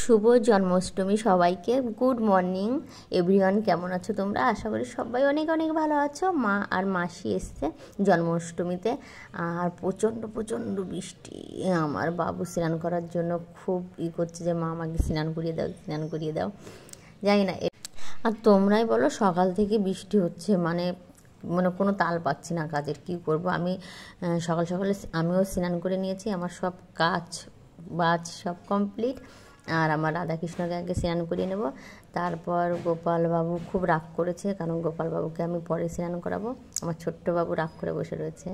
শুভ জন্মাষ্টমী সবাইকে। Good morning everyone, কেমন আছো তোমরা? আশা করি সবাই অনেক অনেক ভালো আছো। মা আর মাসি এসছে জন্মাষ্টমীতে, আর প্রচণ্ড প্রচণ্ড বৃষ্টি। আমার বাবু স্নান করার জন্য খুব করছে যে মা আমাকে স্নান করিয়ে দাও, স্নান করিয়ে দাও। জানি না, আর তোমরাই বলো, সকাল থেকে বৃষ্টি হচ্ছে, মানে কোনো তাল পাচ্ছি না কাজের। কি করব আমি? সকাল সকালে আমিও স্নান করে নিয়েছি, আমার সব কাজ বাজ সব কমপ্লিট। আর আমার রাধাকৃষ্ণকে আগে স্নান করিয়ে নেব, তারপর গোপালবাবু খুব রাগ করেছে, কারণ গোপালবাবুকে আমি পরে স্নান করাবো। আমার ছোট্ট বাবু রাগ করে বসে রয়েছে।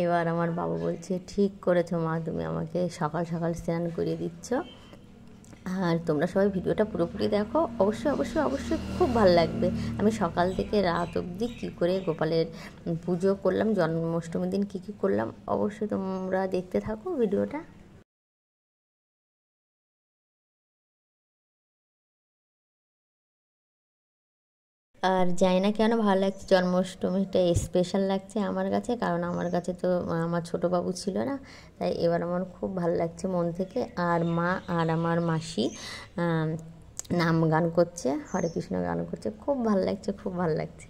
এবার আমার বাবু বলছে, ঠিক করেছো মা, তুমি আমাকে সকাল সকাল স্নান করিয়ে দিচ্ছ। আর তোমরা সবাই ভিডিওটা পুরোপুরি দেখো, অবশ্যই অবশ্যই অবশ্যই খুব ভালো লাগবে। আমি সকাল থেকে রাত অবধি কী করে গোপালের পুজো করলাম, জন্মাষ্টমীর দিন কী কী করলাম, অবশ্যই তোমরা দেখতে থাকো ভিডিওটা। আর জানি না কেন ভালো লাগছে, জন্মাষ্টমীটা স্পেশাল লাগছে আমার কাছে, কারণ আমার কাছে তো আমার ছোটো বাবু ছিল না, তাই এবার আমার খুব ভালো লাগছে মন থেকে। আর মা আর আমার মাসি নাম গান করছে, হরে কৃষ্ণ গান করছে, খুব ভালো লাগছে, খুব ভালো লাগছে।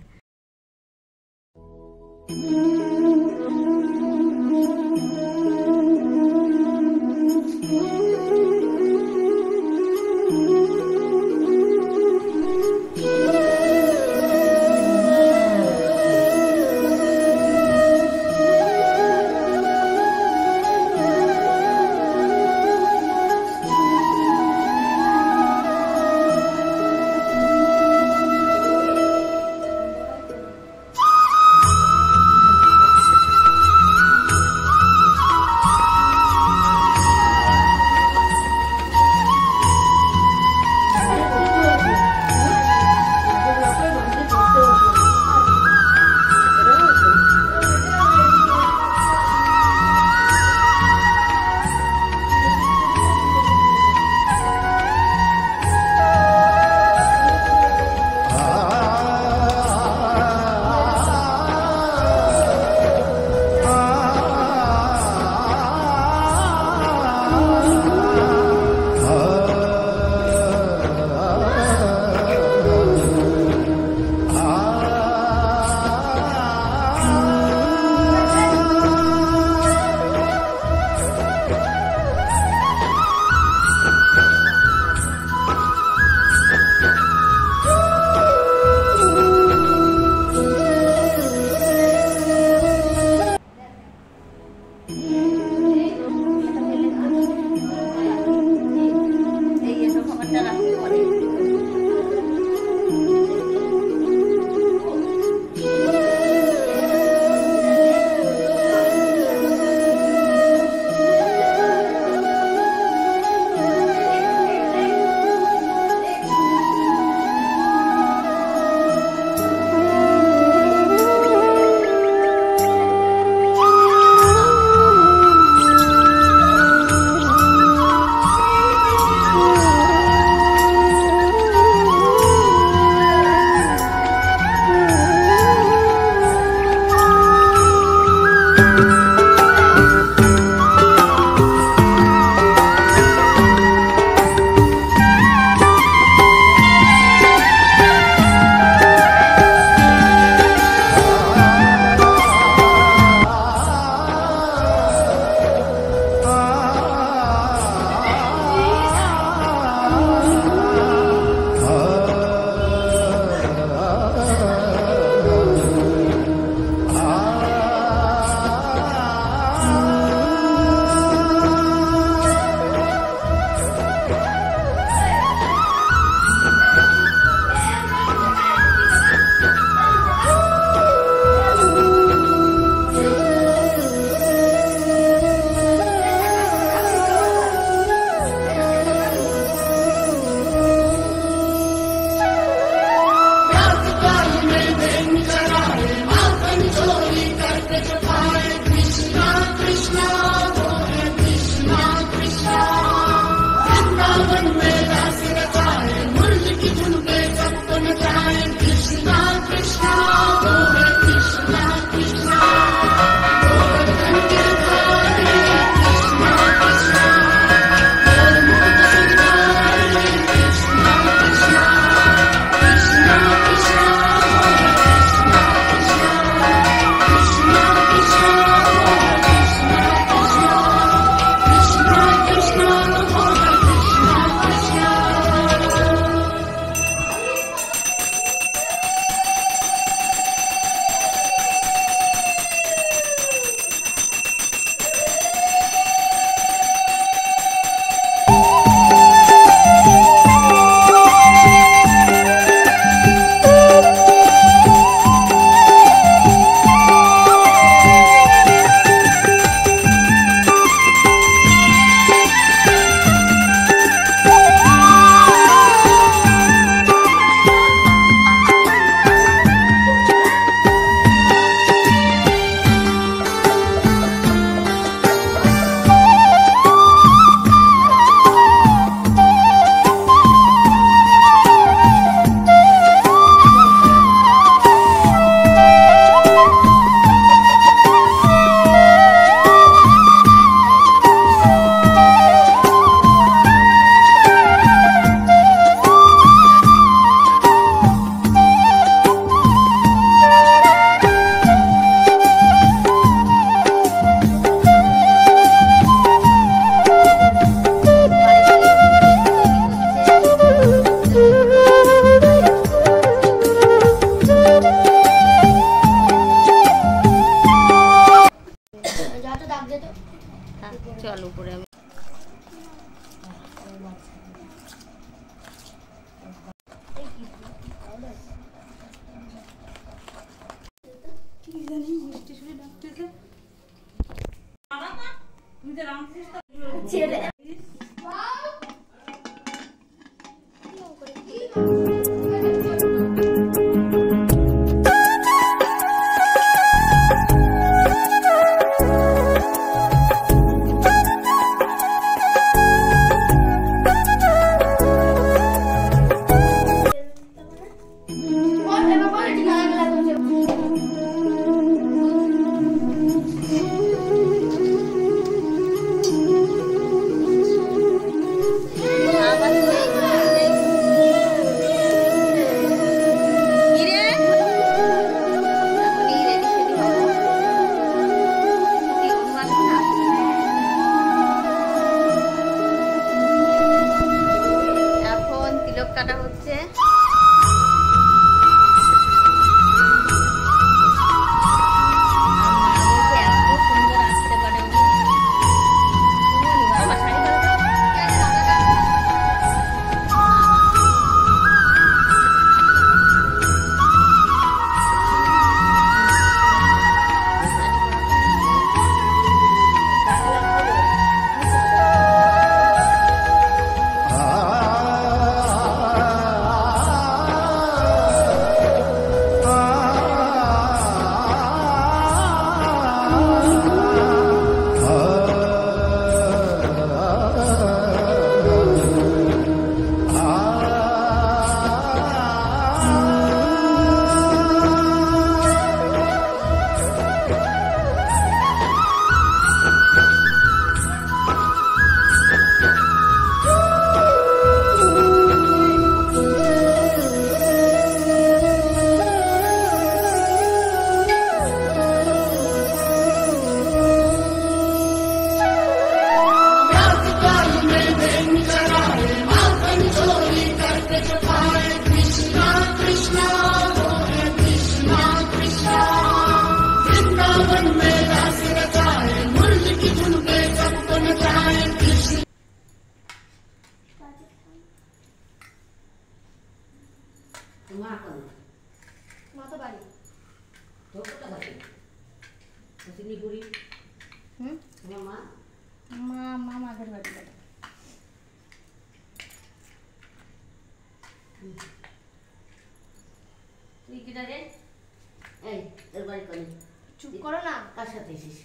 চুপ করো না, কার সাথে এসেছিস?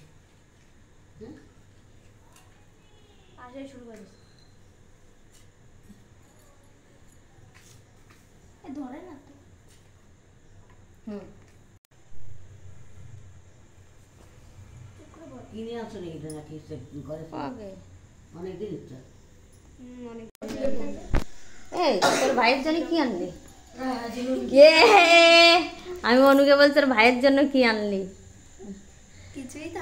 আসে শুরু করিস। ধরে না তো। কিনে আছো নাকি নাকি অনেকদিন এই তোর ভাইয়ের জন্য কি আনলি? আমি অনুকে বলছি তোর ভাইয়ের জন্য কি আনলি? কিছুই না।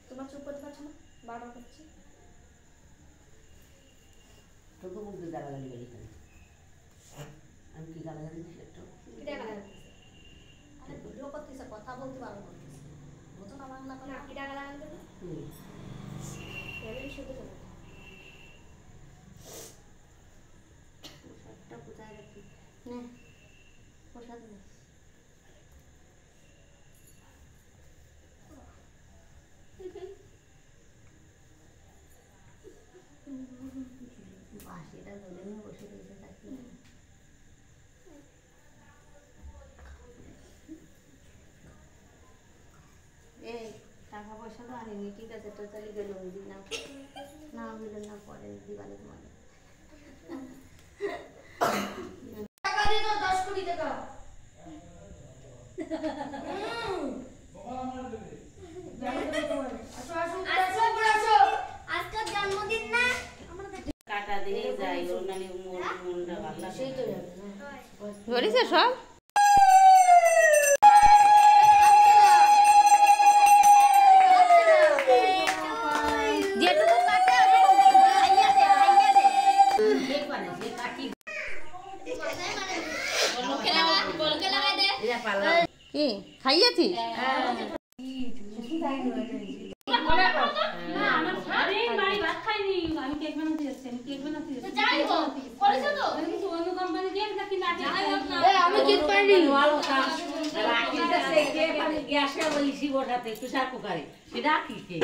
তোমার চুপ করতে পারছো না, বারবার করছি। তোকে বলতে গালাগালি গালি করে আমি কি গালাগালি দিচ্ছি একটু ভিডিও করতেছে, কথা বলতে পারবো করতেছে, বুঝো না বাংলা কথা? কি টাকা লাগান দেবে? এমনি শুধু দেবো। পোশাকটা কোথায় রাখি? নে পোশাক নে। বাঁশিটা ধরে নিয়ে বসে রয়েছে তাকে। এই টাকা পয়সা তো আনিনি, ঠিক আছে, তো তাহলে গেলাম দিন না, না হইল না পরে দিবানি তোমার। টাকা দিয়ে দাও 10 কোটি টাকা। আসো আসো আসো আসো, আজকে জন্মদিন না? কাটা দিয়ে সেই তো যাবে না। ধরেছে সব যেটুকু কাটে ওটুকু খাইয়া দে কেক বানাইছে, কাটি। এরা পালা। কি খাইয়েছি আমি কেক পাইনি গ্যাসে বলছি বসাতে প্রেসার কুকারে, সেটা কি কেক?